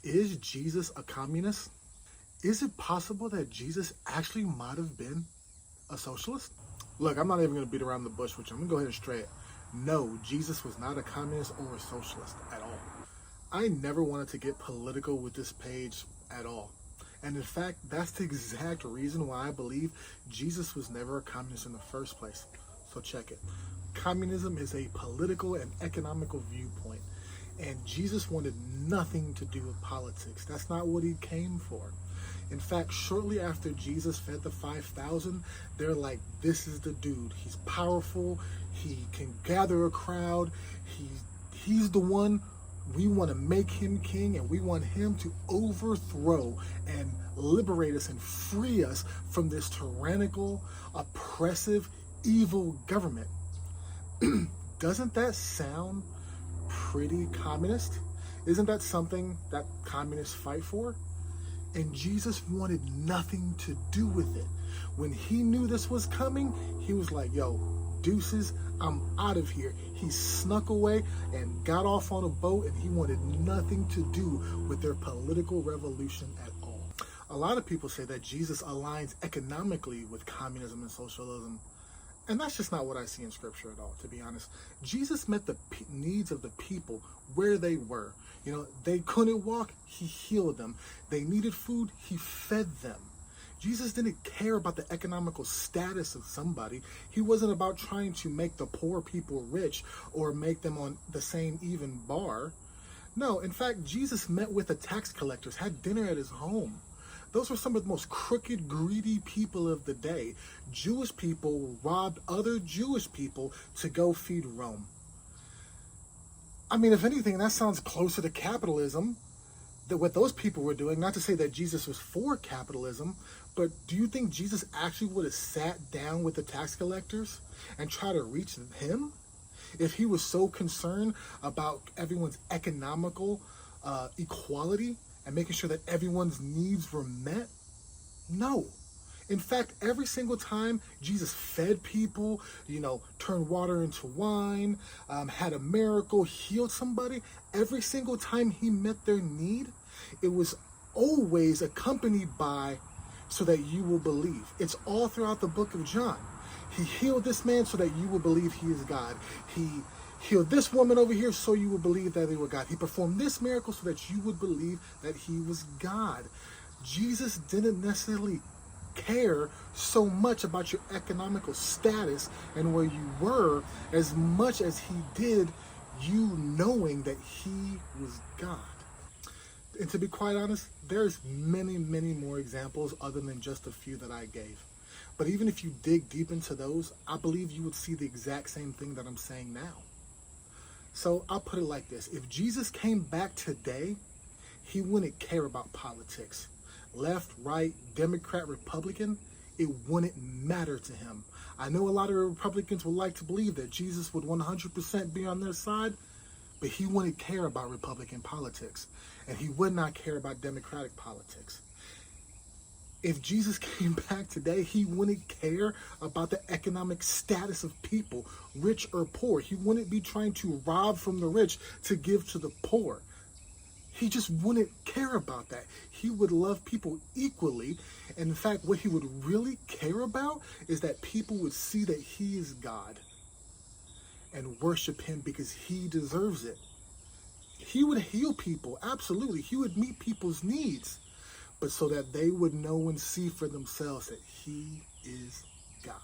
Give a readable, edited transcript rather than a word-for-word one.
Is Jesus a communist? Is it possible that Jesus actually might have been a socialist? Look, I'm not even going to beat around the bush with you. I'm going to go ahead and straight it. No, Jesus was not a communist or a socialist at all. I never wanted to get political with this page at all. And in fact, that's the exact reason why I believe Jesus was never a communist in the first place. So check it. Communism is a political and economical viewpoint. And Jesus wanted nothing to do with politics. That's not what he came for. In fact, shortly after Jesus fed the 5,000, they're like, this is the dude. He's powerful. He can gather a crowd. He's the one. We want to make him king, and we want him to overthrow and liberate us and free us from this tyrannical, oppressive, evil government. Doesn't that sound pretty communist? Isn't that something that communists fight for? And Jesus wanted nothing to do with it. When he knew this was coming, he was like, yo, deuces, I'm out of here. He snuck away and got off on a boat, and he wanted nothing to do with their political revolution at all. A lot of people say that Jesus aligns economically with communism and socialism. And that's just not what I see in scripture at all, to be honest. Jesus met the needs of the people where they were. You know, they couldn't walk, he healed them. They needed food, he fed them. Jesus didn't care about the economical status of somebody. He wasn't about trying to make the poor people rich or make them on the same even bar. No, in fact, Jesus met with the tax collectors, had dinner at his home. Those were some of the most crooked, greedy people of the day. Jewish people robbed other Jewish people to go feed Rome. I mean, if anything, that sounds closer to capitalism than what those people were doing. Not to say that Jesus was for capitalism, but do you think Jesus actually would have sat down with the tax collectors and try to reach him? If he was so concerned about everyone's economical equality and making sure that everyone's needs were met? No. In fact, every single time Jesus fed people, turned water into wine, had a miracle, healed somebody, every single time he met their need, it was always accompanied by, so that you will believe. It's all throughout the book of John. He healed this man so that you will believe he is God. He healed this woman over here so you would believe that they were God. He performed this miracle so that you would believe that he was God. Jesus didn't necessarily care so much about your economical status and where you were as much as he did you knowing that he was God. And to be quite honest, there's many, many more examples other than just a few that I gave. But even if you dig deep into those, I believe you would see the exact same thing that I'm saying now. So I'll put it like this. If Jesus came back today, he wouldn't care about politics. Left, right, Democrat, Republican, it wouldn't matter to him. I know a lot of Republicans would like to believe that Jesus would 100% be on their side, but he wouldn't care about Republican politics, and he would not care about Democratic politics. If Jesus came back today, he wouldn't care about the economic status of people, rich or poor. He wouldn't be trying to rob from the rich to give to the poor. He just wouldn't care about that. He would love people equally. And in fact, what he would really care about is that people would see that he is God and worship him because he deserves it. He would heal people, absolutely. He would meet people's needs, but so that they would know and see for themselves that he is God.